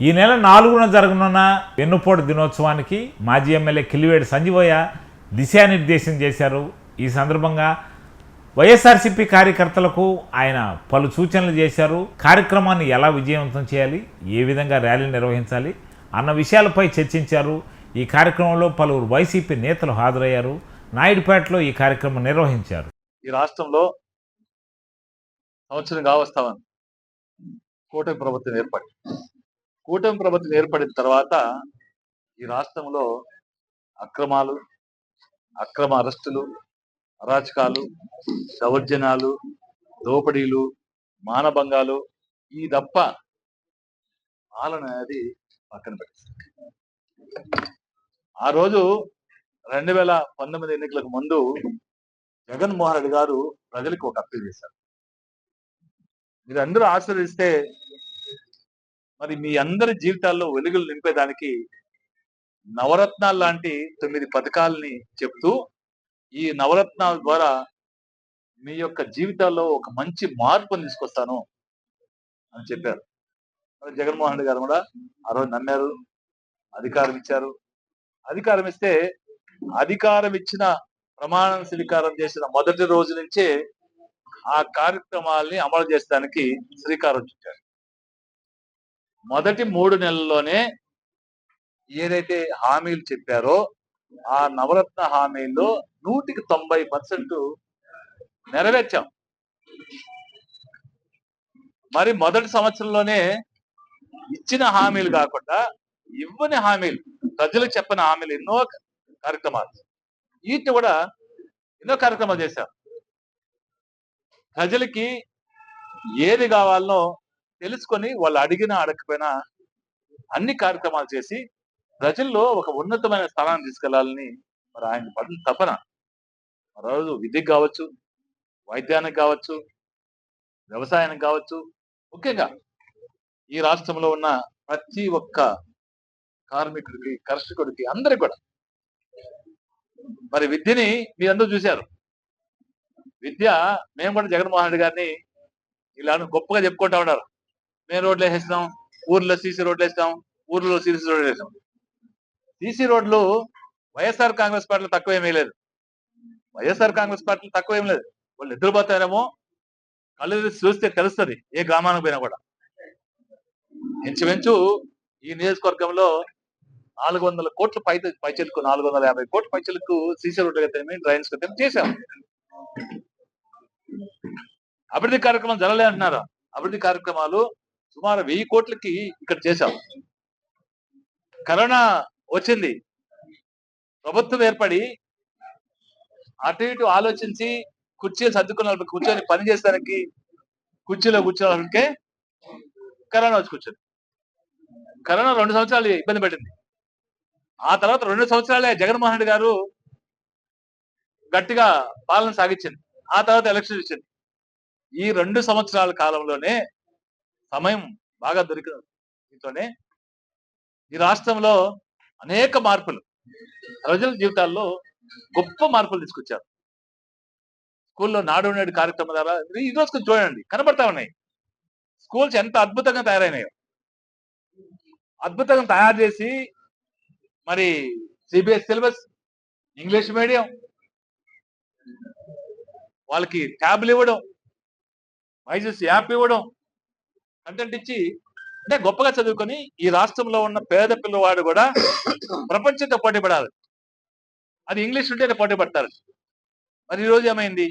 ఈ నెల 4న జరగనున్న వెన్నుపోటు దినోత్సవానికి మాజీ ఎమ్మెల్యే కిల్లివేడి సంజీవయ్య దిశానిర్దేశం చేశారు. ఈ సందర్భంగా వైఎస్ఆర్సీపీ కార్యకర్తలకు ఆయన పలు సూచనలు చేశారు. కార్యక్రమాన్ని ఎలా విజయవంతం చేయాలి, ఏ విధంగా ర్యాలీ నిర్వహించాలి అన్న విషయాలపై చర్చించారు. ఈ కార్యక్రమంలో పలువురు వైసీపీ నేతలు హాజరయ్యారు. నాయుడుపేటలో ఈ కార్యక్రమం నిర్వహించారు. ఈ రాష్ట్రంలో సంవత్సరం కావస్తామని కూటమి ప్రభుత్వం ఏర్పడిన తర్వాత ఈ రాష్ట్రంలో అక్రమ అరెస్టులు, అరాచకాలు, దౌర్జన్యాలు, దోపిడీలు, మానభంగాలు ఈ తప్ప పాలన అనేది పక్కన పెట్టేస్తుంది. ఆ రోజు 2019 ఎన్నికలకు ముందు జగన్మోహన్ రెడ్డి గారు ప్రజలకు ఒక అప్పీల్ చేశారు. మీరందరూ ఆశీర్వదిస్తే మరి మీ అందరి జీవితాల్లో వెలుగులు నింపేదానికి నవరత్నాలు లాంటి 9 పథకాలని చెప్తూ ఈ నవరత్నాల ద్వారా మీ యొక్క జీవితాల్లో ఒక మంచి మార్పుని తీసుకొస్తాను అని చెప్పారు. మరి జగన్మోహన్ రెడ్డి గారు కూడా ఆ రోజు నమ్మారు, అధికారం ఇచ్చారు. అధికారం ఇస్తే అధికారం ఇచ్చిన ప్రమాణం స్వీకారం చేసిన మొదటి రోజు నుంచే ఆ కార్యక్రమాల్ని అమలు చేసడానికి శ్రీకారం చుట్టారు. మొదటి 3 నెలల్లోనే ఏదైతే హామీలు చెప్పారో ఆ నవరత్న హామీల్లో 190% నెరవేర్చాం. మరి మొదటి సంవత్సరంలోనే ఇచ్చిన హామీలు కాకుండా ఇవ్వని హామీలు, ప్రజలకు చెప్పని హామీలు ఎన్నో కార్యక్రమాలు, వీటిని కూడా ఎన్నో కార్యక్రమాలు చేశాం. ప్రజలకి ఏది కావాలనో తెలుసుకొని వాళ్ళు అడిగినా అడగకపోయినా అన్ని కార్యక్రమాలు చేసి ప్రజల్లో ఒక ఉన్నతమైన స్థానాన్ని తీసుకెళ్లాలని మరి ఆయన పడిన తపన. రోజు విద్యకు కావచ్చు, వైద్యానికి కావచ్చు, వ్యవసాయానికి కావచ్చు, ముఖ్యంగా ఈ రాష్ట్రంలో ఉన్న ప్రతి ఒక్క కార్మికుడికి, కర్షకుడికి, అందరికి కూడా మరి విద్యని మీరందరూ చూశారు. విద్య మేము కూడా జగన్మోహన్ రెడ్డి గారిని ఇలా గొప్పగా చెప్పుకుంటా ఉన్నారు. మేము రోడ్లు వేసేస్తాం, ఊర్లో సీసీ రోడ్లు వేస్తాం, ఊర్లో సీసీ రోడ్లు వేస్తాం. సీసీ రోడ్లు వైఎస్ఆర్ కాంగ్రెస్ పార్టీలో తక్కువ ఏమీ లేదు. వైఎస్ఆర్ కాంగ్రెస్ పార్టీలో తక్కువ ఏం లేదు. వాళ్ళు నిద్రపోతారేమో, కళ్ళు చూస్తే తెలుస్తుంది ఏ గ్రామానికి పోయినా కూడా. ఇంచుమించు ఈ నియోజకవర్గంలో 400 కోట్ల పైచలకు 450 కోట్ల పైచలకు సీసీ రోడ్లు అయితే డ్రైన్స్ అయితే చేశాం. అభివృద్ధి కార్యక్రమాలు జరగలే అంటున్నారు. అభివృద్ధి కార్యక్రమాలు సుమారు 1000 కోట్లకి ఇక్కడ చేశాం. కరోనా వచ్చింది, ప్రభుత్వం ఏర్పడి అటు ఇటు ఆలోచించి కుర్చీలు సర్దుకున్న కూర్చొని పని చేసేదానికి కుర్చీలో కూర్చోడానికే కరోనా వచ్చి కూర్చొని కరోనా 2 సంవత్సరాలు ఇబ్బంది పెట్టింది. ఆ తర్వాత 2 సంవత్సరాలే జగన్మోహన్ రెడ్డి గారు గట్టిగా పాలన సాగించింది. ఆ తర్వాత ఎలక్షన్ ఇచ్చింది. ఈ 2 సంవత్సరాల కాలంలోనే సమయం బాగా దొరికితోనే ఈ రాష్ట్రంలో అనేక మార్పులు, ప్రజల జీవితాల్లో గొప్ప మార్పులు తీసుకొచ్చారు. స్కూల్లో నాడు నేడు కార్యక్రమం ద్వారా ఈ రోజు చూడండి, కనబడతా ఉన్నాయి స్కూల్స్ ఎంత అద్భుతంగా తయారైనాయో. అద్భుతంగా తయారు చేసి మరి సిబిఎస్ సిలబస్, ఇంగ్లీష్ మీడియం, వాళ్ళకి ట్యాబ్లు ఇవ్వడం, మైజెస్ యాప్ ఇవ్వడం, కంటెంట్ ఇచ్చి అంటే గొప్పగా చదువుకొని ఈ రాష్ట్రంలో ఉన్న పేద పిల్లవాడు కూడా ప్రపంచంతో పోటీ పడాలి. అది ఇంగ్లీష్ ఉంటేనే పోటీ పడతారు. మరి ఈరోజు ఏమైంది?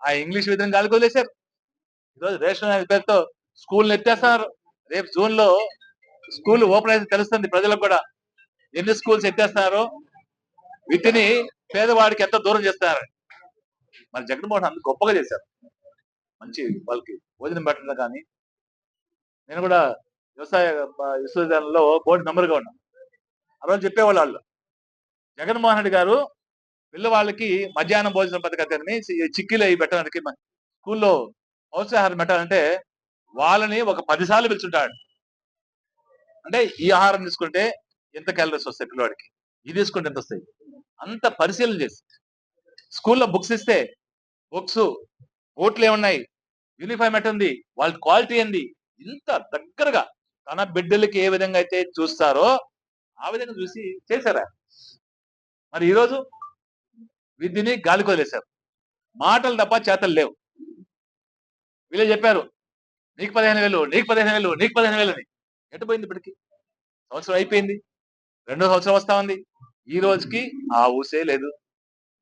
ఆ ఇంగ్లీష్ విధంగా గాలికి వదిలేశారు. ఈరోజు రేషన్ అనే పేరుతో స్కూల్ని ఎత్తేస్తున్నారు. రేపు జూన్ లో స్కూల్ ఓపెన్ అయితే తెలుస్తుంది ప్రజలకు కూడా ఎన్ని స్కూల్స్ ఎత్తేస్తున్నారో, వీటిని పేదవాడికి ఎంత దూరం చేస్తున్నారు. మరి జగన్మోహన్ అంత గొప్పగా చేశారు. మంచి వాళ్ళకి భోజనం పెట్టడం కానీ, నేను కూడా వ్యవసాయ విశ్వవిద్యాలయంలో బోర్డు మెంబర్గా ఉన్నాను. ఆ రోజు చెప్పేవాళ్ళు వాళ్ళు, జగన్మోహన్ రెడ్డి గారు పిల్లవాళ్ళకి మధ్యాహ్నం భోజనం పథకాన్ని చిక్కీలు అవి పెట్టడానికి, స్కూల్లో పౌష్టికాహారం పెట్టాలంటే వాళ్ళని ఒక 10 సార్లు పిలుచుంటాడు. అంటే ఈ ఆహారం తీసుకుంటే ఎంత క్యాలరీస్ వస్తాయి పిల్లవాడికి, ఇది తీసుకుంటే ఎంత వస్తాయి, అంత పరిశీలన చేసి స్కూల్లో బుక్స్ ఇస్తే బుక్స్ ఓట్లు ఏమున్నాయి, యూనిఫామ్ ఎట్టుంది, వాళ్ళ క్వాలిటీ ఏంది, ఇంత దగ్గరగా తన బిడ్డలకి ఏ విధంగా అయితే చూస్తారో ఆ విధంగా చూసి చేశారా. మరి ఈరోజు విద్యని గాలికి వదిలేశారు. మాటలు తప్ప చేతలు లేవు. వీళ్ళే చెప్పారు నీకు 15,000, నీకు 15,000, నీకు 15,000 అని. ఎటు పోయింది ఇప్పటికి? సంవత్సరం అయిపోయింది, 2వ సంవత్సరం వస్తా ఉంది. ఈ రోజుకి ఆ ఊసే లేదు.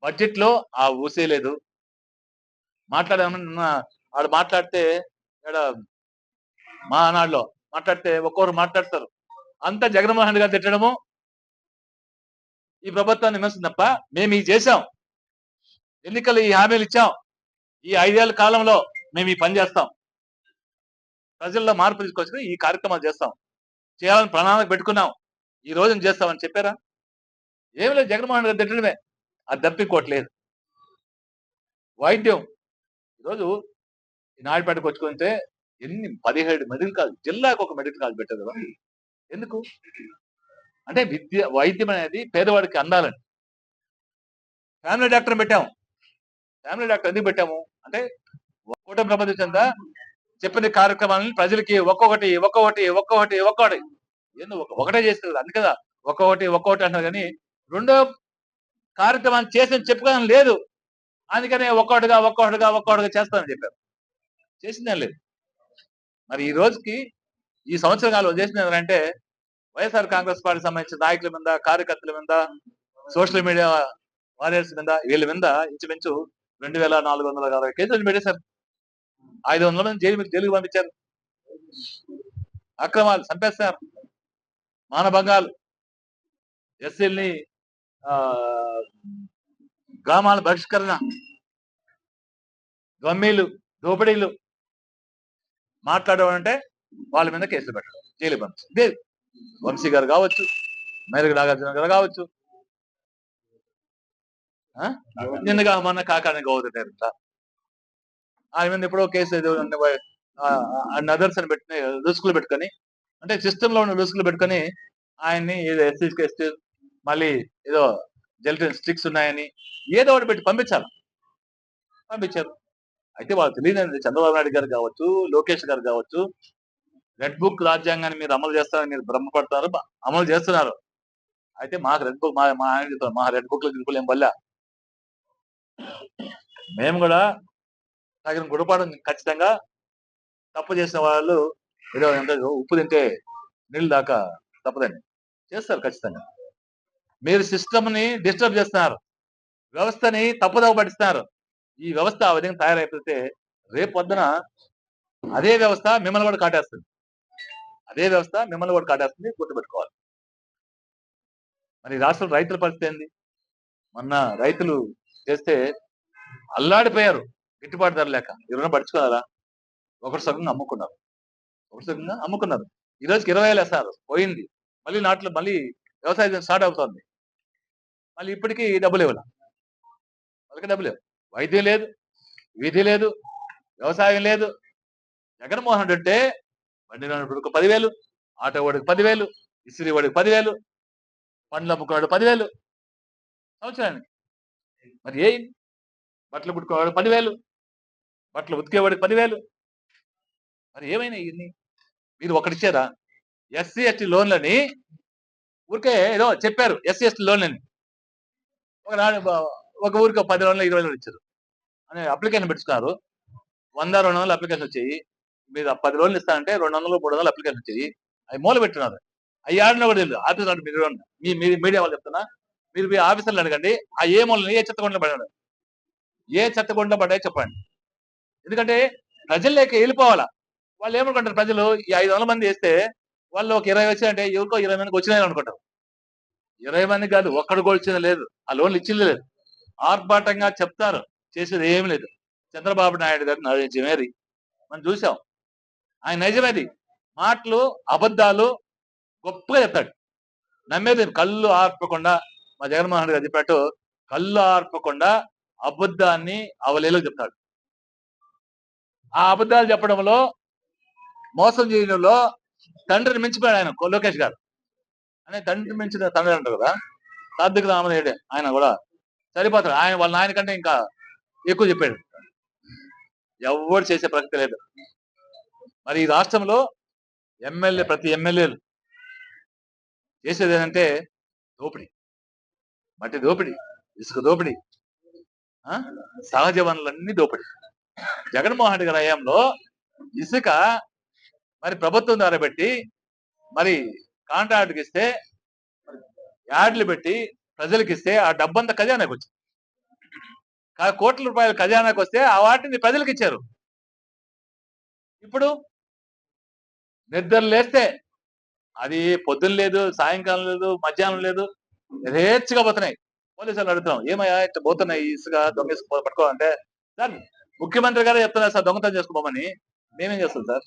బడ్జెట్ లో ఆ ఊసే లేదు. మాట్లాడామన్నా వాడు మాట్లాడితే ఇక్కడ మహానాడులో మాట్లాడితే ఒక్కొక్కరు మాట్లాడతారు. అంతా జగన్మోహన్ రెడ్డి గారు తిట్టడము, ఈ ప్రభుత్వాన్ని విమర్శించడం తప్ప మేము ఈ చేశాం, ఎన్నికలు ఈ హామీలు ఇచ్చాం, ఈ 5 ఏళ్ల కాలంలో మేము ఈ పని చేస్తాం, ప్రజల్లో మార్పు తీసుకొచ్చుకుని ఈ కార్యక్రమాలు చేస్తాం, చేయాలని ప్రణాళిక పెట్టుకున్నాం, ఈ రోజున చేస్తామని చెప్పారా? ఏమి లేదు, జగన్మోహన్ రెడ్డి తిట్టడమే, అది తప్పింకోవట్లేదు. వైద్యం ఈరోజు నాయుడుపేటకు వచ్చుకుంటే ఎన్ని 17 మెడికల్ కాలేజ్, జిల్లాకు ఒక మెడికల్ కాలేజ్ పెట్టారు కదా. ఎందుకు అంటే వైద్యం అనేది పేదవాడికి అందాలని ఫ్యామిలీ డాక్టర్ పెట్టాము. ఫ్యామిలీ డాక్టర్ ఎందుకు పెట్టాము అంటే కూటమి ప్రభుత్వం చెంద చెప్పిన కార్యక్రమాలను ప్రజలకి ఒక్కొక్కటి ఒకటే చేస్తారు అందు కదా, ఒక్కొక్కటి అంటారు. కానీ రెండో కార్యక్రమాన్ని చేసిన చెప్పుకోవడం లేదు. అందుకనే ఒక్కొక్కటిగా చేస్తానని చెప్పారు. చేసిందేం లేదు. మరి ఈ రోజుకి ఈ సంవత్సర కాలంలో చేసింది ఏంటంటే వైఎస్ఆర్ కాంగ్రెస్ పార్టీ సంబంధించిన నాయకుల మీద, కార్యకర్తల మీద, సోషల్ మీడియా వారియర్స్ మీద, వీళ్ళ మీద ఇంచుమించు 2,460 కేసులు పెట్టేశారు. 500 మంది జైలుకి పంపించారు. అక్రమాలు చంపేస్తారు, మానభంగాలు, ఎస్సీల్ని గ్రామాల బహిష్కరణ, గమ్మీలు, దోపిడీలు, మాట్లాడేవాడంటే వాళ్ళ మీద కేసులు పెట్టడం, జైలు పంపించడం. ఇదే వంశీ గారు కావచ్చు, మేరకు నాగార్జున గారు కావచ్చు, నిన్నగా మొన్న కాకాని గౌరవ ఆయన మీద ఎప్పుడో కేసు అదర్స్ అని పెట్టుకుని రుసుకులు పెట్టుకొని, అంటే సిస్టమ్ లో ఉన్న రుసుకులు పెట్టుకొని ఆయన్ని ఏదో ఎస్సీ మళ్ళీ ఏదో జెల్టన్ స్టిక్స్ ఉన్నాయని ఏదో ఒకటి పెట్టి పంపించారు. అయితే వాళ్ళు తెలియదు, చంద్రబాబు నాయుడు గారు కావచ్చు, లోకేష్ గారు కావచ్చు, రెడ్ బుక్ రాజ్యాంగాన్ని మీరు అమలు చేస్తారని మీరు భ్రమపడతారు, అమలు చేస్తున్నారు. అయితే మాకు రెడ్ బుక్ మా రెడ్ బుక్ లో దింపులేం వల్ల మేము కూడా తగిన గుణపాఠం ఖచ్చితంగా తప్పు చేసిన వాళ్ళు ఏదో ఎంత ఉప్పు తింటే నీళ్ళు దాకా తప్పదని చేస్తారు ఖచ్చితంగా. మీరు సిస్టమ్ ని డిస్టర్బ్ చేస్తున్నారు, వ్యవస్థని తప్పుదవ పట్టిస్తున్నారు. ఈ వ్యవస్థ ఆ విధంగా తయారైపోతే రేపు పొద్దున అదే వ్యవస్థ మిమ్మల్ని కూడా కాటేస్తుంది. గుర్తుపెట్టుకోవాలి. మరి రాష్ట్రం రైతుల పరిస్థితి ఏంది? మొన్న రైతులు చేస్తే అల్లాడిపోయారు, గిట్టుబాటు ధర లేక. ఈ రుణం పడుచుకోవాలా? ఒకటి సగంగా అమ్ముకున్నారు. ఈ రోజుకి 20,000 వేస్తారు, పోయింది. మళ్ళీ నాట్లో మళ్ళీ వ్యవసాయం స్టార్ట్ అవుతుంది. మళ్ళీ ఇప్పటికీ డబ్బులు ఇవ్వాలి, వాళ్ళకి డబ్బులు లేవు. వైద్యం లేదు, విధి లేదు, వ్యవసాయం లేదు. జగన్మోహన్ రెడ్డి అంటే బండి నడుపుడికి 10,000, ఆటో వాడికి 10,000, ఇస్త్రీ వాడికి 10,000, పండ్లు అమ్ముకున్నాడు 10,000 సంవత్సరానికి. మరి బట్టలు కుట్టుకోవాడు 10,000, బట్టలు ఉతికేవాడికి 10,000. మరి ఏమైనా ఇవన్నీ మీరు ఒకటిచ్చారా? ఎస్సీ ఎస్టీ లోన్లని ఊరికే ఏదో చెప్పారు, ఎస్సీ ఎస్టీ లోన్లని ఒక ఊరికి 10 లోన్లు 20 లోన్లు ఇచ్చారు అని అప్లికేషన్ పెట్టుకున్నారు. 100-200 అప్లికేషన్ వచ్చాయి. మీరు 10 లోన్లు ఇస్తానంటే 200-300 అప్లికేషన్ వచ్చాయి. అవి మూల పెట్టున్నారు. అవి ఆడినా కూడా తెలియదు. ఆఫీసర్ మీరు మీడియా వాళ్ళు చెప్తున్నా, మీరు మీ ఆఫీసర్లు అడగండి, ఆ ఏ మూలని ఏ చెత్తకొండలో పడ్డాడు, ఏ చెత్తకొండలో పడ్డాయో చెప్పండి. ఎందుకంటే ప్రజల్లోకి వెళ్ళిపోవాలా. వాళ్ళు ఏమనుకుంటారు, ప్రజలు ఈ 500 మంది వేస్తే వాళ్ళు ఒక 20 వచ్చాయంటే ఎవరికో 20 మందికి వచ్చినాయని అనుకుంటారు. 20 మంది కాదు, ఒక్కడు కూడా వచ్చింది లేదు, ఆ లోన్లు ఇచ్చింది లేదు. ఆర్భాటంగా చెప్తారు, చేసేది ఏమి లేదు. చంద్రబాబు నాయుడు గారు నిజమేది మనం చూసాం. ఆయన నిజమేది, మాటలు అబద్ధాలు గొప్పగా చెప్తాడు. నమ్మేది కళ్ళు ఆర్పకుండా, మా జగన్మోహన్ రెడ్డి గారు చెప్పినట్టు కళ్ళు ఆర్పకుండా అబద్ధాన్ని అవలేలో చెప్తాడు. ఆ అబద్ధాలు చెప్పడంలో, మోసం చేయడంలో తండ్రిని మించిపోయాడు ఆయన, లోకేష్ గారు. అనే తండ్రి మించిన తండ్రి అంటారు కదా, సాత్విక రామనాయుడు ఆయన కూడా సరిపోతాడు. ఆయన వాళ్ళ నాయన కంటే ఇంకా ఎక్కువ చెప్పాడు. ఎవరు చేసే ప్రసక్తి లేదు. మరి ఈ రాష్ట్రంలో ప్రతి ఎమ్మెల్యేలు చేసేది ఏంటంటే దోపిడీ, మట్టి దోపిడీ, ఇసుక దోపిడీ, సహజ వనరులన్నీ దోపిడీ. జగన్మోహన్ రెడ్డి గారి హయాంలో ఇసుక మరి ప్రభుత్వం ద్వారా పెట్టి మరి కాంట్రాక్ట్కి ఇస్తే యాడ్లు పెట్టి ప్రజలకు ఇస్తే ఆ డబ్బంతా ఖజానాకి వచ్చింది. కోట్ల రూపాయలు ఖజానాకి వస్తే ఆ వాటిని ప్రజలకు ఇచ్చారు. ఇప్పుడు నిద్ర లేస్తే అది పొద్దున్న లేదు, సాయంకాలం లేదు, మధ్యాహ్నం లేదు, యథేచ్ఛగా పోతున్నాయి. పోలీసులు అడుగుతాం, ఏమయ్యా ఇట్లా పోతున్నాయి ఇసుక దొంగ ఇసుక పట్టుకోవాలంటే, సార్ ముఖ్యమంత్రి గారే చెప్తున్నారు సార్ దొంగతనం చేసుకోమని. మేమేం చేస్తాం సార్,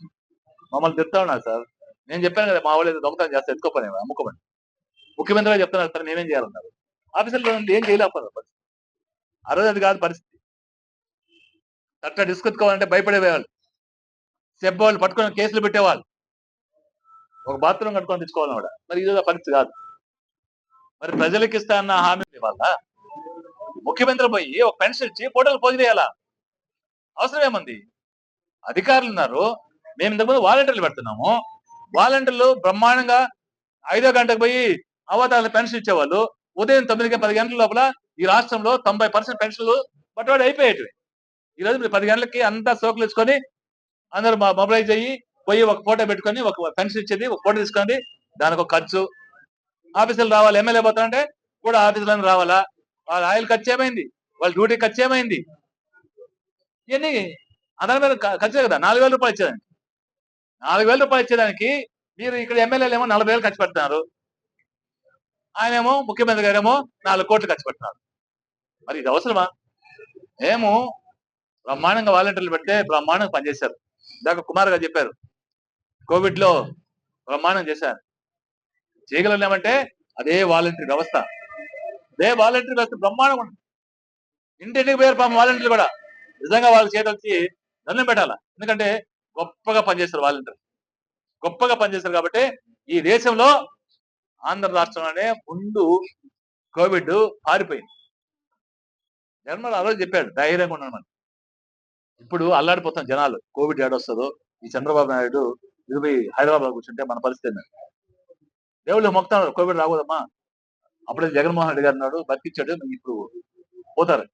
మమ్మల్ని తిడతా ఉన్నారు సార్. నేను చెప్పాను కదా మా వాళ్ళు దొంగతనం చేస్తే ఎత్తుకోపని అమ్ముకోమని. ముఖ్యమంత్రి గారు చెప్తున్నారు సార్ మేమేం చేయాలన్నారు. ఆఫీసర్లు ఏం చేయలేకపోతున్నారు పరిస్థితి. ఆ రోజు అది కాదు పరిస్థితి. అట్లా డిస్కెత్తుకోవాలంటే భయపడేవాళ్ళు, వాళ్ళు పట్టుకొని కేసులు పెట్టేవాళ్ళు, ఒక బాత్రూమ్ కట్టుకొని తెచ్చుకోవాలని కూడా. మరి ఇది పరిస్థితి కాదు. మరి ప్రజలకు ఇస్తా అన్న హామీ ఇవ్వాల, ముఖ్యమంత్రి పోయి ఒక పెన్షన్ ఇచ్చి ఫోటోలు పోజు చేయాలా? అవసరం ఏముంది? అధికారులు ఉన్నారు, మేము ఇంతకుముందు వాలంటీర్లు పెడుతున్నాము. వాలంటీర్లు బ్రహ్మాండంగా 5వ గంటకు పోయి అవతారాలు పెన్షన్ ఇచ్చేవాళ్ళు. ఉదయం 9-10 గంటల లోపల ఈ రాష్ట్రంలో 90% పెన్షన్లు బట్టువాడు అయిపోయేటివి. ఈ రోజు మీరు 10 గంటలకి అంతా సోకులు ఇచ్చుకొని అందరూ మొబైలైజ్ అయ్యి పోయి ఒక ఫోటో పెట్టుకొని ఒక పెన్షన్ ఇచ్చేది, ఒక ఫోటో తీసుకొని దానికి ఒక ఖర్చు. ఆఫీసులు రావాలి, ఎమ్మెల్యే పోతానంటే కూడా ఆఫీసులను రావాలా, వాళ్ళ ఆయిల్ ఖర్చు ఏమైంది, వాళ్ళ డ్యూటీ ఖర్చు ఏమైంది, ఇవన్నీ అందరి మీద ఖర్చే కదా. 4,000 రూపాయలు ఇచ్చేదానికి 4,000 రూపాయలు ఇచ్చేదానికి మీరు ఇక్కడ ఎమ్మెల్యేలు ఏమో 40,000 ఖర్చు పెడుతున్నారు, ఆయనేమో ముఖ్యమంత్రి గారేమో 4 కోట్లు ఖర్చు పెడుతున్నారు. మరి ఇది అవసరమా? ఏమో బ్రహ్మాండంగా వాలంటీర్లు పెడితే బ్రహ్మాండంగా పనిచేశారు. ఇందాక కుమార్ గారు చెప్పారు, కోవిడ్ లో బ్రహ్మాండం చేశారు. చేయగలనేమంటే అదే వాలంటీర్ వ్యవస్థ, బ్రహ్మాండం ఉంది. ఇంటింటికి పోయారు పాపం వాలంటీర్లు కూడా. నిజంగా వాళ్ళు చేయడానికి దండం పెట్టాలా, ఎందుకంటే గొప్పగా పనిచేస్తారు వాలంటీర్, గొప్పగా పనిచేస్తారు. కాబట్టి ఈ దేశంలో ఆంధ్ర రాష్ట్రంలోనే ముందు కోవిడ్ పారిపోయింది. జగన్మోహన్ ఆ రోజు చెప్పాడు ధైర్యంగా ఉన్నామని. ఇప్పుడు అల్లాడిపోతాం జనాలు, కోవిడ్ ఏడొస్తుందో. ఈ చంద్రబాబు నాయుడు ఇది హైదరాబాద్ కూర్చుంటే మన పరిస్థితి దేవుళ్ళు మొక్తాడు కోవిడ్ రాకూడదమ్మా. అప్పుడే జగన్మోహన్ రెడ్డి గారు ఉన్నాడు, బతికిచ్చాడు, ఇప్పుడు పోతారు.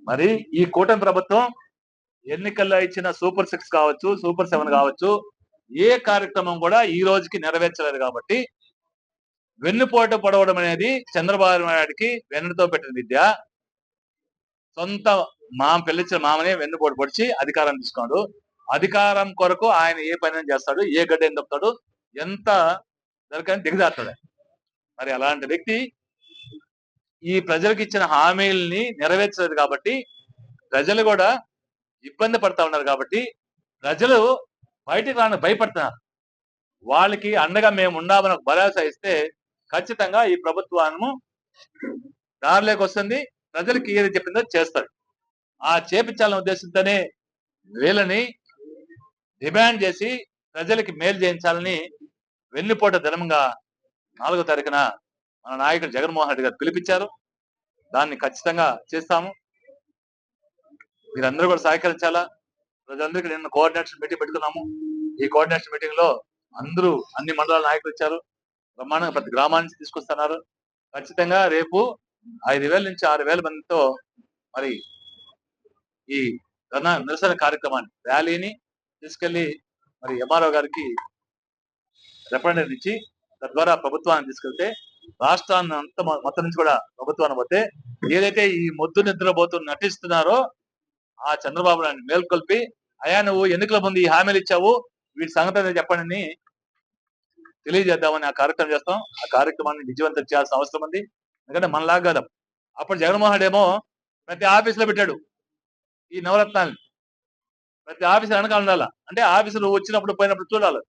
మరి ఈ కూటమి ప్రభుత్వం ఎన్నికల్లో ఇచ్చిన సూపర్ 6 కావచ్చు, సూపర్ 7 కావచ్చు, ఏ కార్యక్రమం కూడా ఈ రోజుకి నెరవేర్చలేదు. కాబట్టి వెన్నుపోటు పొడవడం అనేది చంద్రబాబు నాయుడికి వెన్నుతో పెట్టిన విద్య. సొంత పెళ్ళిచ్చిన మామనే వెన్నుపోటు పొడిచి అధికారం తీసుకున్నాడు. అధికారం కొరకు ఆయన ఏ పని చేస్తాడు, ఏ గడ్డ ఏం తప్పుతాడు, ఎంత దొరకని దిగజారుతాడు. మరి అలాంటి వ్యక్తి ఈ ప్రజలకు ఇచ్చిన హామీల్ని నెరవేర్చలేదు. కాబట్టి ప్రజలు కూడా ఇబ్బంది పడతా ఉన్నారు. కాబట్టి ప్రజలు బయటికి రాని భయపడుతున్నారు. వాళ్ళకి అండగా మేము ఉండామని భరోసా ఇస్తే ఖచ్చితంగా ఈ ప్రభుత్వాన్ని దారిలోకి వస్తుంది. ప్రజలకి ఏది చెప్పిందో చేస్తారు. ఆ చేపించాలనే ఉద్దేశంతోనే వీళ్ళని డిమాండ్ చేసి ప్రజలకి మేలు చేయించాలని వెన్నుపోట ధర్మంగా 4వ తారీఖున మన నాయకుడు జగన్మోహన్ రెడ్డి గారు పిలిపించారు. దాన్ని ఖచ్చితంగా చేస్తాము. మీరందరూ కూడా సహకరించాలా. ప్రజలందరికీ నిన్న కోఆర్డినేషన్ మీటింగ్ పెట్టుకున్నాము. ఈ కోఆర్డినేషన్ మీటింగ్ లో అందరూ అన్ని మండలాల నాయకులు వచ్చారు. బ్రహ్మాండంగా ప్రతి గ్రామానికి తీసుకొస్తున్నారు. ఖచ్చితంగా రేపు 5,000 నుంచి 6,000 మందితో మరి ఈ నిరసన కార్యక్రమాన్ని, ర్యాలీని తీసుకెళ్లి మరి ఎంఆర్ఓ గారికి రిప్రజెంటేషన్ ఇచ్చి తద్వారా ప్రభుత్వాన్ని తీసుకెళ్తే రాష్ట్రాన్ని అంతా మొత్తం నుంచి కూడా ప్రభుత్వాన్ని పోతే ఏదైతే ఈ మొద్దు నిద్రపోతూ నటిస్తున్నారో ఆ చంద్రబాబు నాయుడు మేల్కొల్పి, అయ్యా నువ్వు ఎన్నికల ముందు ఈ హామీలు ఇచ్చావు, వీటి సంగతి చెప్పండి తెలియజేద్దామని ఆ కార్యక్రమం చేస్తాం. ఆ కార్యక్రమాన్ని విజయవంతం చేయాల్సిన అవసరం ఉంది. ఎందుకంటే మనలాగా కదా, అప్పుడు జగన్మోహన్ రెడ్డి ఏమో ప్రతి ఆఫీసులో పెట్టాడు ఈ నవరత్నాలు. ప్రతి ఆఫీసులు వెనకాల ఉండాలా, అంటే ఆఫీసులు వచ్చినప్పుడు పోయినప్పుడు చూడాలి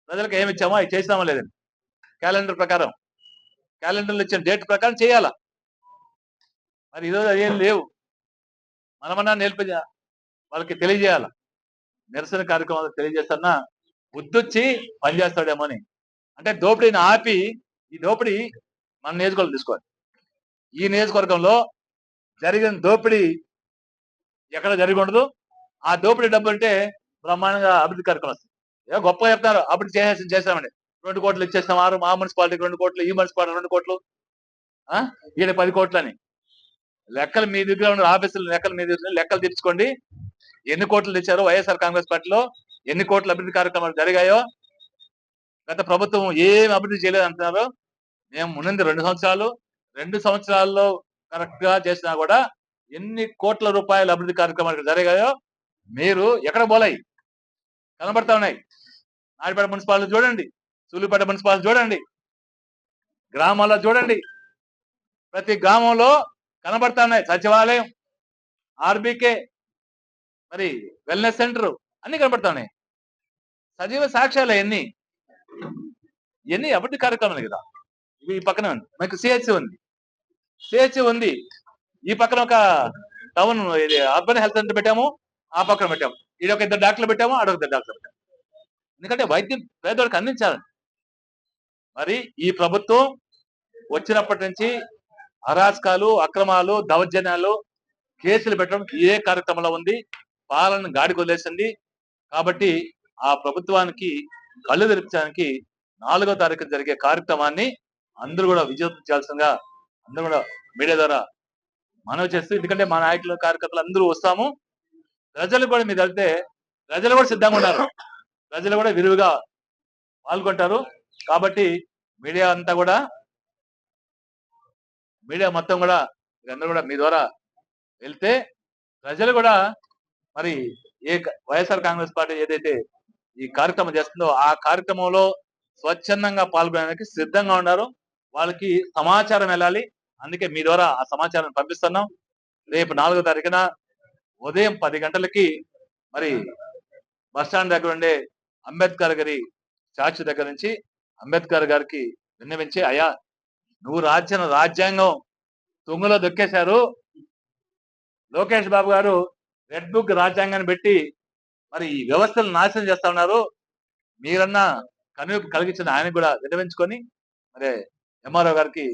ప్రజలకు ఏమి ఇచ్చామో అవి చేసామా లేదని. క్యాలెండర్ ప్రకారం, క్యాలెండర్లో ఇచ్చిన డేట్ ప్రకారం చేయాలా. మరి ఈరోజు అదేం లేవు. మనమన్నా నేర్పి వాళ్ళకి తెలియజేయాల. నిరసన కార్యక్రమాలు తెలియజేస్తున్నా బుద్ధొచ్చి పనిచేస్తాడేమో అని. అంటే దోపిడీని ఆపి, ఈ దోపిడీ మన నియోజకవర్గం తీసుకోవాలి. ఈ నియోజకవర్గంలో జరిగిన దోపిడీ ఎక్కడ జరిగి ఉండదు. ఆ దోపిడీ డబ్బు అంటే బ్రహ్మాండంగా అభివృద్ధి కార్యక్రమం వస్తుంది. ఏదో గొప్పగా చెప్తారు అప్పుడు చేసామండి 2 కోట్లు ఇచ్చేస్తాం మా మున్సిపాలిటీకి 2 కోట్లు, ఈ మున్సిపాలిటీ 2 కోట్లు, ఈయన 10 కోట్లు అని. లెక్కలు మీ దగ్గర ఉన్న ఆఫీసులు లెక్కలు మీ దగ్గర లెక్కలు తెచ్చుకోండి. ఎన్ని కోట్లు తెచ్చారో వైఎస్ఆర్ కాంగ్రెస్ పార్టీలో, ఎన్ని కోట్ల అభివృద్ధి కార్యక్రమాలు జరిగాయో. గత ప్రభుత్వం ఏం అభివృద్ధి చేయలేదు అంటున్నారు. మేము ఉన్నది 2 సంవత్సరాల్లో కరెక్ట్ గా చేసినా కూడా ఎన్ని కోట్ల రూపాయల అభివృద్ధి కార్యక్రమాలు జరిగాయో మీరు ఎక్కడ పోలాయి కనబడతా ఉన్నాయి. నాయుడుపేట మున్సిపాలిటీ చూడండి, సూళ్ళూరుపేట మున్సిపాలిటీ చూడండి, గ్రామాల్లో చూడండి, ప్రతి గ్రామంలో కనబడతా ఉన్నాయి. సచివాలయం, ఆర్బీకే, మరి వెల్నెస్ సెంటర్ అన్ని కనబడతా ఉన్నాయి. సజీవ సాక్ష్యాలు ఎన్ని అభివృద్ధి కార్యక్రమాలు కదా. ఈ పక్కన ఉంది మనకు సిహెచ్ ఉంది. ఈ పక్కన ఒక టౌన్ ఇది అర్బన్ హెల్త్ సెంటర్ పెట్టాము, ఆ పక్కన పెట్టాము. ఇది ఒక 2 డాక్టర్లు పెట్టాము, అడొక 2 డాక్టర్లు పెట్టాము. ఎందుకంటే వైద్యం పేదవాడికి అందించాలని. మరి ఈ ప్రభుత్వం వచ్చినప్పటి నుంచి అరాచకాలు, అక్రమాలు, దౌర్జన్యాలు, కేసులు పెట్టడం ఏ కార్యక్రమంలో ఉంది. పాలన గాడికి వదిలేసింది. కాబట్టి ఆ ప్రభుత్వానికి కళ్ళు తెరిపించడానికి 4వ తారీఖు జరిగే కార్యక్రమాన్ని అందరూ కూడా విజయవంతం చేయాల్సిందిగా అందరూ కూడా మీడియా ద్వారా మనవి చేస్తూ, ఎందుకంటే మా నాయకులు కార్యకర్తలు అందరూ వస్తాము. ప్రజలు కూడా మీరు వెళ్తే ప్రజలు కూడా సిద్ధంగా ఉన్నారు, ప్రజలు కూడా విరివిగా పాల్గొంటారు. కాబట్టి మీడియా మొత్తం కూడా మీరందరూ కూడా మీ ద్వారా వెళ్తే ప్రజలు కూడా మరి వైఎస్ఆర్ కాంగ్రెస్ పార్టీ ఏదైతే ఈ కార్యక్రమం చేస్తుందో ఆ కార్యక్రమంలో స్వచ్ఛందంగా పాల్గొనడానికి సిద్ధంగా ఉన్నారు. వాళ్ళకి సమాచారం వెళ్ళాలి. అందుకే మీ ద్వారా ఆ సమాచారం పంపిస్తున్నాం. రేపు 4వ తారీఖున ఉదయం 10 గంటలకి మరి బస్టాండ్ దగ్గర ఉండే అంబేద్కర్ గారి స్టాచ్యూ దగ్గర నుంచి అంబేద్కర్ గారికి విన్నవించి, అయ్యా నువ్వు రాజ్యాంగం తుంగలో దొక్కేశారు, లోకేష్ బాబు గారు రెడ్ బుక్ రాజ్యాంగాన్ని పెట్టి మరి ఈ వ్యవస్థను నాశనం చేస్తా ఉన్నారు, మీరన్నా కనువిప్పు కలిగించిన ఆయన కూడా విన్నవించుకొని మరి ఎంఆర్ఓ గారికి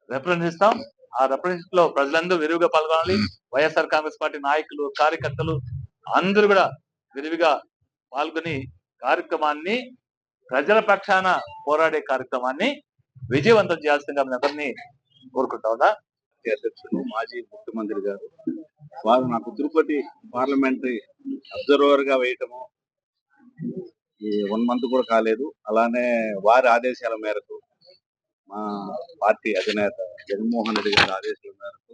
రిప్రజెంట్ ఇస్తాం. ఆ రిప్రజెంట్ లో ప్రజలందరూ విరివిగా పాల్గొనాలి. వైఎస్ఆర్ కాంగ్రెస్ పార్టీ నాయకులు, కార్యకర్తలు అందరూ కూడా విరివిగా పాల్గొని కార్యక్రమాన్ని, ప్రజల పక్షాన పోరాడే కార్యక్రమాన్ని విజయవంతం చేయాల్సిందిగా మీ అందరినీ కోరుకుంటా ఉన్నా. అధ్యక్షుడు మాజీ ముఖ్యమంత్రి గారు వారు నాకు తిరుపతి పార్లమెంటరీ అబ్జర్వర్ గా వేయటము ఈ 1 మంత్ కూడా కాలేదు. అలానే వారి ఆదేశాల మేరకు మా పార్టీ అధినేత జగన్మోహన్ రెడ్డి గారి ఆదేశాల మేరకు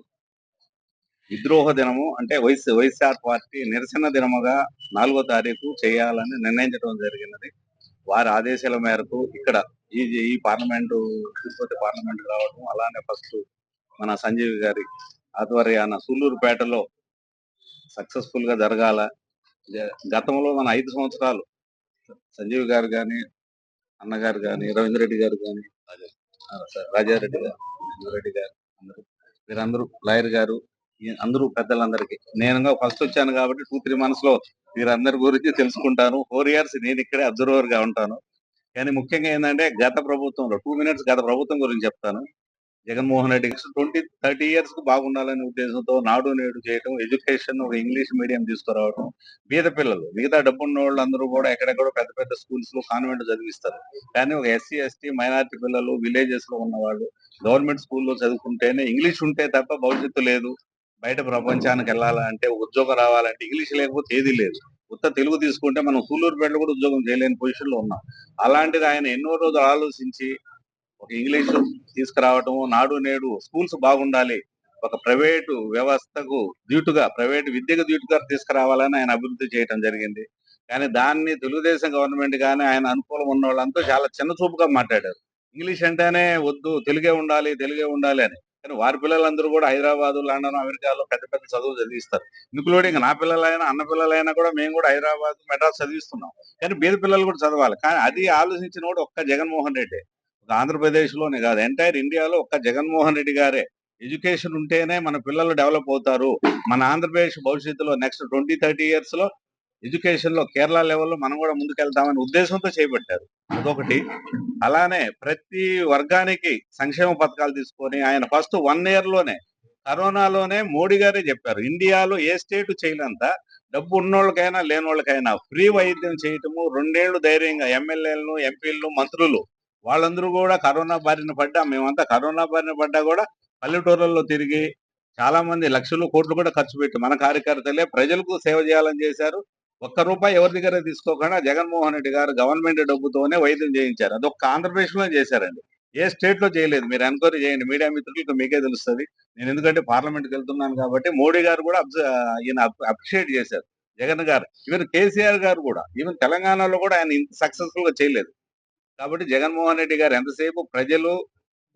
విద్రోహ దినము అంటే వైఎస్ఆర్ పార్టీ నిరసన దినముగా 4వ తారీఖు చేయాలని నిర్ణయించడం జరిగినది. వారి ఆదేశాల మేరకు ఇక్కడ ఈ పార్లమెంటు తిరుపతి పార్లమెంట్ రావడం, అలానే ఫస్ట్ మన సంజీవ్ గారి ఆధ్వర్యాన సూళ్ళూరుపేటలో సక్సెస్ఫుల్ గా జరగాల. గతంలో మన 5 సంవత్సరాలు సంజీవ్ గారు కానీ, అన్నగారు కానీ, రవీంద్ర రెడ్డి గారు కానీ, రాజారెడ్డి గారు వీరందరూ, లాయర్ గారు, అందరూ పెద్దలందరికీ నేను ఫస్ట్ వచ్చాను కాబట్టి 2-3 months లో వీరందరి గురించి తెలుసుకుంటాను. 4 years నేను ఇక్కడే అబ్జర్వర్ గా ఉంటాను. కానీ ముఖ్యంగా ఏంటంటే గత ప్రభుత్వంలో 2 minutes గత ప్రభుత్వం గురించి చెప్తాను. జగన్మోహన్ రెడ్డి 20-30 years కు బాగుండాలనే ఉద్దేశంతో నాడు నేడు చేయటం, ఎడ్యుకేషన్ ఒక ఇంగ్లీష్ మీడియం తీసుకురావడం, బీద పిల్లలు మిగతా డబ్బున్న వాళ్ళు అందరూ కూడా ఎక్కడెక్కడో పెద్ద పెద్ద స్కూల్స్ లో కాన్వెంట్ చదివిస్తారు. కానీ ఒక ఎస్సీ ఎస్టీ మైనారిటీ పిల్లలు విలేజెస్ లో ఉన్న వాళ్ళు గవర్నమెంట్ స్కూల్లో చదువుకుంటేనే, ఇంగ్లీష్ ఉంటే తప్ప భవిష్యత్తు లేదు. బయట ప్రపంచానికి వెళ్ళాలంటే, ఉద్యోగం రావాలంటే ఇంగ్లీష్ లేకపోతే ఏది లేదు. కొత్త తెలుగు తీసుకుంటే మనం సూళ్ళూరుపేటలో కూడా ఉద్యోగం చేయలేని పొజిషన్ లో ఉన్నాం. అలాంటిది ఆయన ఎన్నో రోజులు ఆలోచించి ఒక ఇంగ్లీష్ తీసుకురావటము, నాడు నేడు స్కూల్స్ బాగుండాలి, ఒక ప్రైవేటు వ్యవస్థకు ధీటుగా, ప్రైవేటు విద్యకు ధీటుగా తీసుకురావాలని ఆయన అభివృద్ధి చేయటం జరిగింది. కానీ దాన్ని తెలుగుదేశం గవర్నమెంట్ కానీ ఆయన అనుకూలం ఉన్న వాళ్ళంతా చాలా చిన్న చూపుగా మాట్లాడారు. ఇంగ్లీష్ అంటేనే వద్దు, తెలుగే ఉండాలి అని. కానీ వారి పిల్లలందరూ కూడా హైదరాబాద్, లండన్, అమెరికాలో పెద్ద పెద్ద చదువులు చదివిస్తారు. ఇంక్లూడింగ్ నా పిల్లలైనా, అన్న పిల్లలైనా కూడా మేము కూడా హైదరాబాద్, మెడ్రాస్ చదివిస్తున్నాం. కానీ బీద పిల్లలు కూడా చదవాలి. కానీ అది ఆలోచించిన కూడా ఒక్క జగన్మోహన్ రెడ్డి. ఆంధ్రప్రదేశ్ లోనే కాదు, ఎంటైర్ ఇండియాలో ఒక్క జగన్మోహన్ రెడ్డి గారే. ఎడ్యుకేషన్ ఉంటేనే మన పిల్లలు డెవలప్ అవుతారు. మన ఆంధ్రప్రదేశ్ భవిష్యత్తులో నెక్స్ట్ 20-30 years లో ఎడ్యుకేషన్ లో కేరళ లెవెల్లో మనం కూడా ముందుకెళ్తామనే ఉద్దేశంతో చేపట్టారు. అదొకటి. అలానే ప్రతి వర్గానికి సంక్షేమ పథకాలు తీసుకొని ఆయన ఫస్ట్ 1 year లోనే, కరోనాలోనే మోడీ గారే చెప్పారు, ఇండియాలో ఏ స్టేట్ చేయలేంత డబ్బు ఉన్నోళ్ళకైనా లేనోళ్ళకైనా ఫ్రీ వైద్యం చేయటము 2 ఏళ్లు ధైర్యంగా ఎమ్మెల్యేలను, ఎంపీలు, మంత్రులు వాళ్ళందరూ కూడా కరోనా బారిన పడ్డా, మేమంతా కరోనా బారిన పడ్డా కూడా పల్లెటూర్లలో తిరిగి చాలా మంది లక్షలు, కోట్లు కూడా ఖర్చు పెట్టి మన కార్యకర్తలే ప్రజలకు సేవ చేయాలని చేశారు. ఒక్క రూపాయి ఎవరి దగ్గర తీసుకోకుండా జగన్మోహన్ రెడ్డి గారు గవర్నమెంట్ డబ్బుతోనే వైద్యం చేయించారు. అదొక్క ఆంధ్రప్రదేశ్ లో చేశారండి. ఏ స్టేట్ లో చేయలేదు. మీరు ఎంక్వైరీ చేయండి, మీడియా మిత్రులకు మీకే తెలుస్తుంది. నేను ఎందుకంటే పార్లమెంట్ కి వెళ్తున్నాను కాబట్టి మోడీ గారు కూడా ఈయన అప్రిషియేట్ చేశారు జగన్ గారు. ఈవెన్ కేసీఆర్ గారు కూడా, ఈవెన్ తెలంగాణలో కూడా ఆయన ఇంత సక్సెస్ఫుల్ గా చేయలేదు. కాబట్టి జగన్మోహన్ రెడ్డి గారు ఎంతసేపు ప్రజలు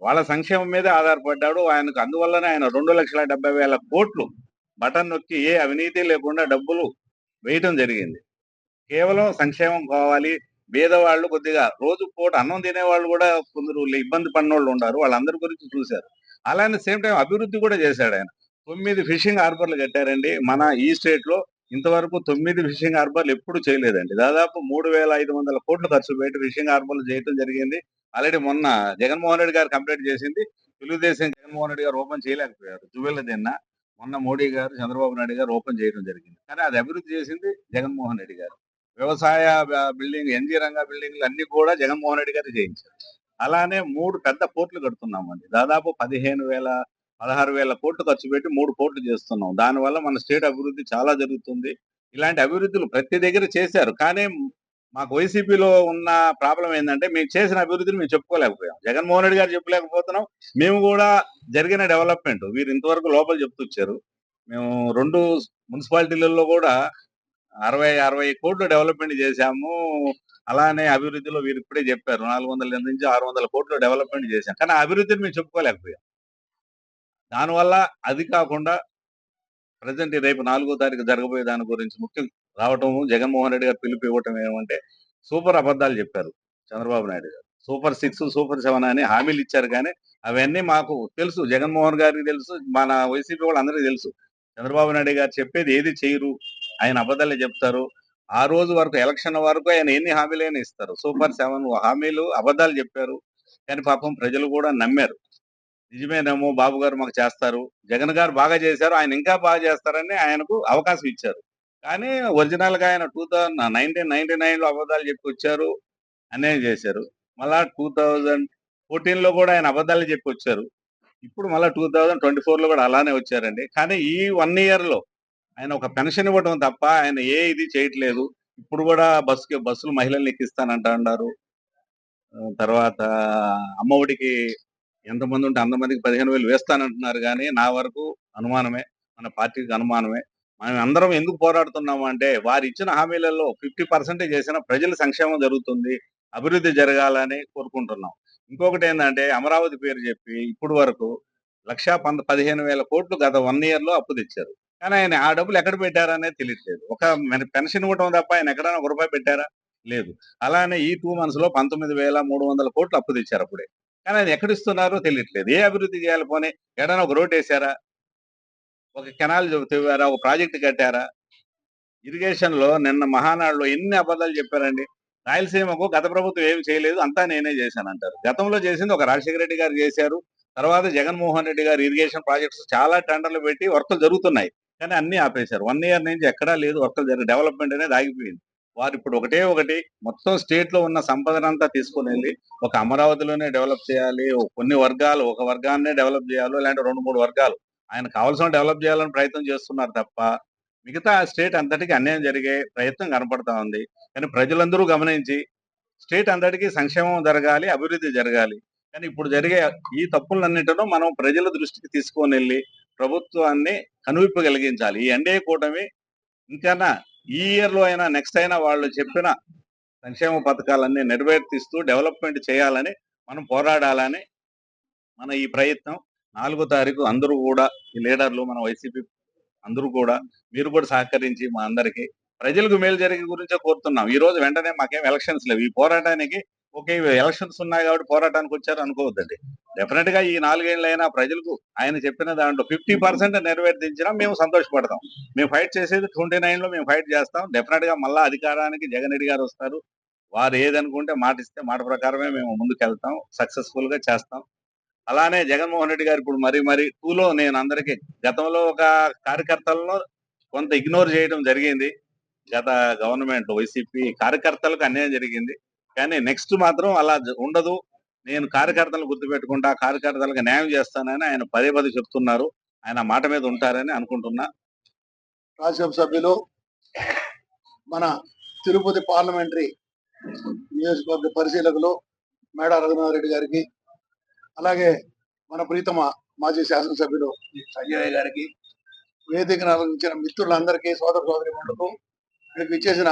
వాళ్ళ సంక్షేమం మీదే ఆధారపడ్డాడు. ఆయనకు అందువల్లనే ఆయన 2,70,000 కోట్లు బటన్ నొక్కి ఏ అవినీతి లేకుండా డబ్బులు వేయటం జరిగింది. కేవలం సంక్షేమం కావాలి. పేదవాళ్ళు కొద్దిగా రోజు పూట అన్నం తినేవాళ్ళు కూడా కొందరు ఇబ్బంది పడినోళ్ళు ఉన్నారు. వాళ్ళందరి గురించి చూశారు. అలానే సేమ్ టైం అభివృద్ధి కూడా చేశాడు ఆయన. 9 ఫిషింగ్ హార్బర్లు కట్టారండి. మన ఈ స్టేట్ లో ఇంతవరకు 9 ఫిషింగ్ హార్బర్లు ఎప్పుడు చేయలేదండి. దాదాపు 3,500 కోట్లు ఖర్చు పెట్టి ఫిషింగ్ హార్బర్లు చేయటం జరిగింది. ఆల్రెడీ మొన్న జగన్మోహన్ రెడ్డి గారు కంప్లీట్ చేసింది. తెలుగుదేశం జగన్మోహన్ రెడ్డి గారు ఓపెన్ చేయలేకపోయారు. జువెల్లదిన్న మొన్న మోడీ గారు, చంద్రబాబు నాయుడు గారు ఓపెన్ చేయడం జరిగింది. కానీ అది అభివృద్ధి చేసింది జగన్మోహన్ రెడ్డి గారు. వ్యవసాయ బిల్డింగ్, ఎన్జీ రంగా బిల్డింగ్లు అన్ని కూడా జగన్మోహన్ రెడ్డి గారు చేయించారు. అలానే 3 పెద్ద పోర్టులు కడుతున్నామండి. దాదాపు 16,000 కోట్లు ఖర్చు పెట్టి 3 పోర్టులు చేస్తున్నాం. దానివల్ల మన స్టేట్ అభివృద్ధి చాలా జరుగుతుంది. ఇలాంటి అభివృద్ధులు ప్రతి దగ్గర చేశారు. కానీ మాకు వైసీపీలో ఉన్న ప్రాబ్లం ఏంటంటే, మేము చేసిన అభివృద్ధిని మేము చెప్పుకోలేకపోయాం. జగన్మోహన్ రెడ్డి గారు చెప్పలేకపోతున్నాం. మేము కూడా జరిగిన డెవలప్మెంట్ వీరు ఇంతవరకు లోపల చెప్తొచ్చారు. మేము 2 మున్సిపాలిటీలలో కూడా 60 కోట్లు డెవలప్మెంట్ చేశాము. అలానే అభివృద్ధిలో వీరు ఇప్పుడే చెప్పారు 400 నుంచి 600 కోట్లు డెవలప్మెంట్ చేశాం. కానీ ఆ అభివృద్ధిని మేము చెప్పుకోలేకపోయాం. దానివల్ల అది కాకుండా ప్రజెంట్ రేపు 4వ తారీఖు జరగబోయే దాని గురించి ముఖ్యం రావటం, జగన్మోహన్ రెడ్డి గారు పిలుపు ఇవ్వటం ఏమంటే, సూపర్ అబద్ధాలు చెప్పారు చంద్రబాబు నాయుడు గారు. సూపర్ 6, సూపర్ 7 అని హామీలు ఇచ్చారు. కానీ అవన్నీ మాకు తెలుసు, జగన్మోహన్ గారికి తెలుసు, మన వైసీపీ వాళ్ళందరికీ తెలుసు. చంద్రబాబు నాయుడు గారు చెప్పేది ఏది చేయరు, ఆయన అబద్ధాలే చెప్తారు. ఆ రోజు వరకు, ఎలక్షన్ వరకు ఆయన ఎన్ని హామీలైనా ఇస్తారు. సూపర్ 7 హామీలు అబద్ధాలు చెప్పారు. కానీ పాపం ప్రజలు కూడా నమ్మారు. నిజమేనేమో, బాబు గారు మాకు చేస్తారు, జగన్ గారు బాగా చేశారు, ఆయన ఇంకా బాగా చేస్తారని ఆయనకు అవకాశం ఇచ్చారు. కానీ ఒరిజినల్ గా ఆయన 1999 లో అబద్ధాలు చెప్పి వచ్చారు, అన్యాయం చేశారు. మళ్ళా 2014 లో కూడా ఆయన అబద్ధాలు చెప్పి వచ్చారు. ఇప్పుడు మళ్ళా 2024 లో కూడా అలానే వచ్చారండి. కానీ ఈ 1 ఇయర్ లో ఆయన ఒక పెన్షన్ ఇవ్వడం తప్ప ఆయన ఏ ఇది చేయట్లేదు. ఇప్పుడు కూడా బస్సులు మహిళల్ని ఎక్కిస్తానంట అన్నారు. తర్వాత అమ్మఒడికి ఎంతమంది ఉంటే అంతమందికి 15,000 వేస్తానంటున్నారు. కానీ నా వరకు అనుమానమే, మన పార్టీకి అనుమానమే. మనం అందరం ఎందుకు పోరాడుతున్నాము అంటే, వారు ఇచ్చిన హామీలలో 50% చేసిన ప్రజల సంక్షేమం జరుగుతుంది, అభివృద్ధి జరగాలని కోరుకుంటున్నాం. ఇంకొకటి ఏంటంటే, అమరావతి పేరు చెప్పి ఇప్పుడు వరకు 1,15,000 కోట్లు గత 1 ఇయర్ లో అప్పు తెచ్చారు. కానీ ఆయన ఆ డబ్బులు ఎక్కడ పెట్టారనేది తెలియట్లేదు. ఒక పెన్షన్ ఇవ్వడం తప్ప ఆయన ఎక్కడైనా 1 రూపాయి పెట్టారా? లేదు. అలానే ఈ 2 months లో 19,300 కోట్లు అప్పు తెచ్చారు అప్పుడే. కానీ అది ఎక్కడిస్తున్నారో తెలియట్లేదు. ఏ అభివృద్ధి చేయాలి పోనీ? ఎక్కడైనా ఒక రోడ్ వేసారా? ఒక కెనాల్ తవ్వారా? ఒక ప్రాజెక్ట్ కట్టారా? ఇరిగేషన్ లో నిన్న మహానాడులో ఎన్ని అబద్ధాలు చెప్పారండి. రాయలసీమకు గత ప్రభుత్వం ఏమి చేయలేదు, అంతా నేనే చేశానంటారు. గతంలో చేసింది ఒక రాజశేఖర రెడ్డి గారు చేశారు. తర్వాత జగన్మోహన్ రెడ్డి గారు ఇరిగేషన్ ప్రాజెక్ట్స్ చాలా టెండర్లు పెట్టి వర్కులు జరుగుతున్నాయి. కానీ అన్ని ఆపేశారు. 1 ఇయర్ నుంచి ఎక్కడా లేదు వర్కులు డెవలప్మెంట్ అనేది ఆగిపోయింది. వారు ఇప్పుడు ఒకటే ఒకటి మొత్తం స్టేట్ లో ఉన్న సంపదనంతా తీసుకుని వెళ్ళి ఒక అమరావతిలోనే డెవలప్ చేయాలి, కొన్ని వర్గాలు ఒక వర్గాన్నే డెవలప్ చేయాలి, లేదంటే 2-3 వర్గాలు ఆయన కావాల్సిన డెవలప్ చేయాలని ప్రయత్నం చేస్తున్నారు తప్ప మిగతా స్టేట్ అంతటికి అన్యాయం జరిగే ప్రయత్నం కనపడతా ఉంది. కానీ ప్రజలందరూ గమనించి స్టేట్ అంతటికి సంక్షేమం జరగాలి, అభివృద్ధి జరగాలి. కానీ ఇప్పుడు జరిగే ఈ తప్పులన్నిటినూ మనం ప్రజల దృష్టికి తీసుకొని వెళ్ళి ప్రభుత్వాన్ని కనువిప్పు కలిగించాలి. ఈ ఎన్డీఏ కూటమి ఇంకన్నా ఈ ఇయర్ లో అయినా, నెక్స్ట్ అయినా వాళ్ళు చెప్పిన సంక్షేమ పథకాలన్నీ నెరవేర్తిస్తూ డెవలప్మెంట్ చేయాలని మనం పోరాడాలని మన ఈ ప్రయత్నం. 4వ తారీఖు అందరూ కూడా, ఈ లీడర్లు, మన వైసీపీ అందరూ కూడా, మీరు కూడా సహకరించి మా అందరికి ప్రజలకు మేలు జరిగే గురించే కోరుతున్నాం. ఈ రోజు వెంటనే మాకేం ఎలక్షన్స్ లేవు. ఈ పోరాటానికి ఓకే, ఎలక్షన్స్ ఉన్నాయి కాబట్టి పోరాటానికి వచ్చారు అనుకోవద్దండి. డెఫినెట్ గా ఈ 4 ఏళ్ళైనా ప్రజలకు ఆయన చెప్పిన దాంట్లో 50% నెరవేర్తించినా మేము సంతోషపడతాం. మేము ఫైట్ చేసేది 29 లో మేము ఫైట్ చేస్తాం. డెఫినెట్ గా మళ్ళా అధికారానికి జగన్ రెడ్డి గారు వస్తారు. వారు ఏదనుకుంటే మాట ఇస్తే మాట ప్రకారమే మేము ముందుకెళ్తాం, సక్సెస్ఫుల్ గా చేస్తాం. అలానే జగన్మోహన్ రెడ్డి గారు ఇప్పుడు మరి 2లో నేను అందరికీ, గతంలో ఒక కార్యకర్తలను కొంత ఇగ్నోర్ చేయడం జరిగింది. గత గవర్నమెంట్ వైసీపీ కార్యకర్తలకు అన్యాయం జరిగింది. కానీ నెక్స్ట్ మాత్రం అలా ఉండదు. నేను కార్యకర్తలను గుర్తుపెట్టుకుంటా, కార్యకర్తలకు న్యాయం చేస్తానని ఆయన పదే పదే చెప్తున్నారు. ఆయన మాట మీద ఉంటారని అనుకుంటున్నా. రాజ్యసభ సభ్యులు, మన తిరుపతి పార్లమెంటరీ నియోజకవర్గ పరిశీలకులు మేడా రఘునాథరెడ్డి గారికి, అలాగే మన ప్రీతమ మాజీ శాసనసభ్యులు సంజయ్ గారికి, వేదికను అలంకరించిన మిత్రులందరికీ, సోదర సోదరిమణులకు, ఇక్కడికి ఇచ్చేసిన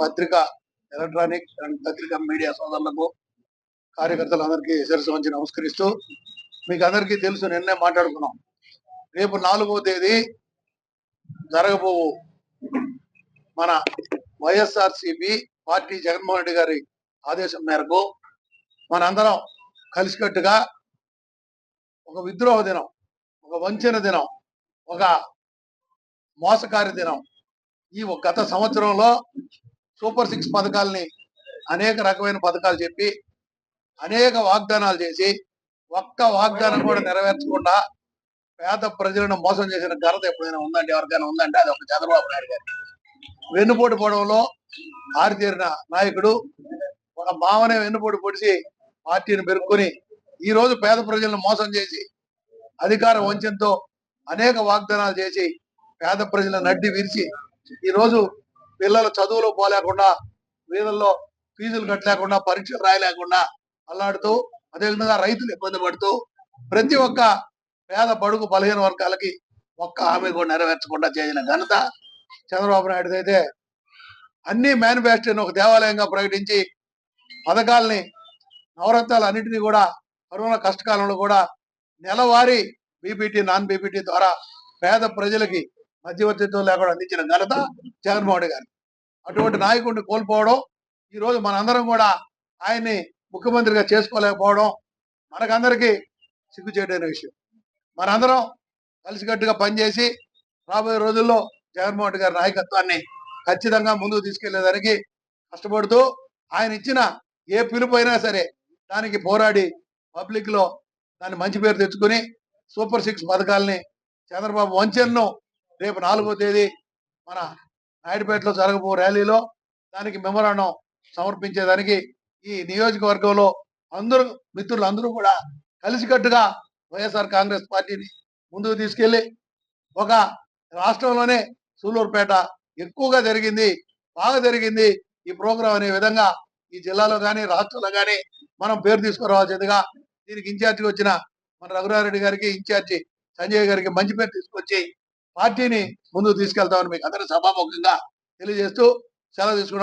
పత్రికా, ఎలక్ట్రానిక్ అండ్ పత్రికా మీడియా సోదరులకు, కార్యకర్తలందరికీ శిరస్సు వంచి నమస్కరిస్తూ, మీకు అందరికీ తెలుసు, నిన్నే మాట్లాడుకున్నాం. రేపు 4వ తేదీ జరగబో మన వైఎస్ఆర్సీపీ పార్టీ జగన్మోహన్ రెడ్డి గారి ఆదేశం మేరకు మనందరం కలిసికట్టుగా ఒక విద్రోహ దినం, ఒక వంచన దినం, ఒక మోసకారి దినం, ఈ గత సంవత్సరంలో సూపర్ 6 పథకాలని అనేక రకమైన పథకాలు చెప్పి అనేక వాగ్దానాలు చేసి ఒక్క వాగ్దానం కూడా నెరవేర్చకుండా పేద ప్రజలను మోసం చేసిన ఘనత ఎప్పుడైనా ఉందంటే, ఎవరికైనా ఉందంటే అది ఒక చంద్రబాబు నాయుడు గారు. వెన్నుపోటు పొడవలో ఆరితేరిన నాయకుడు, ఒక మావనే వెన్నుపోటు పొడిచి పార్టీని పెరుక్కొని ఈ రోజు పేద ప్రజలను మోసం చేసి అధికార వంచనతో అనేక వాగ్దానాలు చేసి పేద ప్రజల నడ్డి విరిచి ఈ రోజు పిల్లలు చదువులో పోలేకుండా, వీధుల్లో ఫీజులు కట్టలేకుండా, పరీక్షలు రాయలేకుండా అల్లాడుతూ, అదేవిధంగా రైతులు ఇబ్బంది పడుతూ, ప్రతి ఒక్క పేద బడుగు బలహీన వర్గాలకి ఒక్క హామీ కూడా నెరవేర్చకుండా చేసిన ఘనత చంద్రబాబు నాయుడు అయితే, అన్ని మేనిఫెస్టోని ఒక దేవాలయంగా ప్రకటించి పథకాలని, నవరత్నాలు అన్నింటినీ కూడా కరోనా కష్టకాలంలో కూడా నెలవారీ బీపీటీ, నాన్ బీపీటీ ద్వారా పేద ప్రజలకి మధ్యవర్తిత్వం లేకుండా అందించిన ఘనత జగన్మోహన్ రెడ్డి గారు. అటువంటి నాయకుడిని కోల్పోవడం, ఈ రోజు మనందరం కూడా ఆయన్ని ముఖ్యమంత్రిగా చేసుకోలేకపోవడం మనకందరికీ సిగ్గుచేటైన విషయం. మనందరం కలిసికట్టుగా పనిచేసి రాబోయే రోజుల్లో జగన్మోహన్ రెడ్డి గారి నాయకత్వాన్ని ఖచ్చితంగా ముందుకు తీసుకెళ్లేదానికి కష్టపడుతూ, ఆయన ఇచ్చిన ఏ పిలుపు అయినా సరే దానికి పోరాడి పబ్లిక్ లో దాన్ని మంచి పేరు తెచ్చుకుని సూపర్ 6 పథకాలని, చంద్రబాబు వంచనను రేపు 4వ తేదీ మన నాయుడుపేటలో జరగబో ర్యాలీలో దానికి మెమోరాండం సమర్పించేదానికి ఈ నియోజకవర్గంలో అందరూ మిత్రులు అందరూ కూడా కలిసికట్టుగా వైఎస్ఆర్ కాంగ్రెస్ పార్టీని ముందుకు తీసుకెళ్లి, ఒక రాష్ట్రంలోనే సూలూరుపేట ఎక్కువగా జరిగింది, బాగా జరిగింది ఈ ప్రోగ్రాం అనే విధంగా ఈ జిల్లాలో కానీ రాష్ట్రంలో కానీ మనం పేరు తీసుకురావాల్సిందిగా దీనికి ఇన్ఛార్జిగా వచ్చిన మన రఘునాథరెడ్డి గారికి, ఇన్ఛార్జి సంజయ్ గారికి మంచి పేరు తీసుకొచ్చి పార్టీని ముందుకు తీసుకెళ్తామని మీకు అందరూ సభాముఖంగా తెలియజేస్తూ సెలవు తీసుకున్నాం.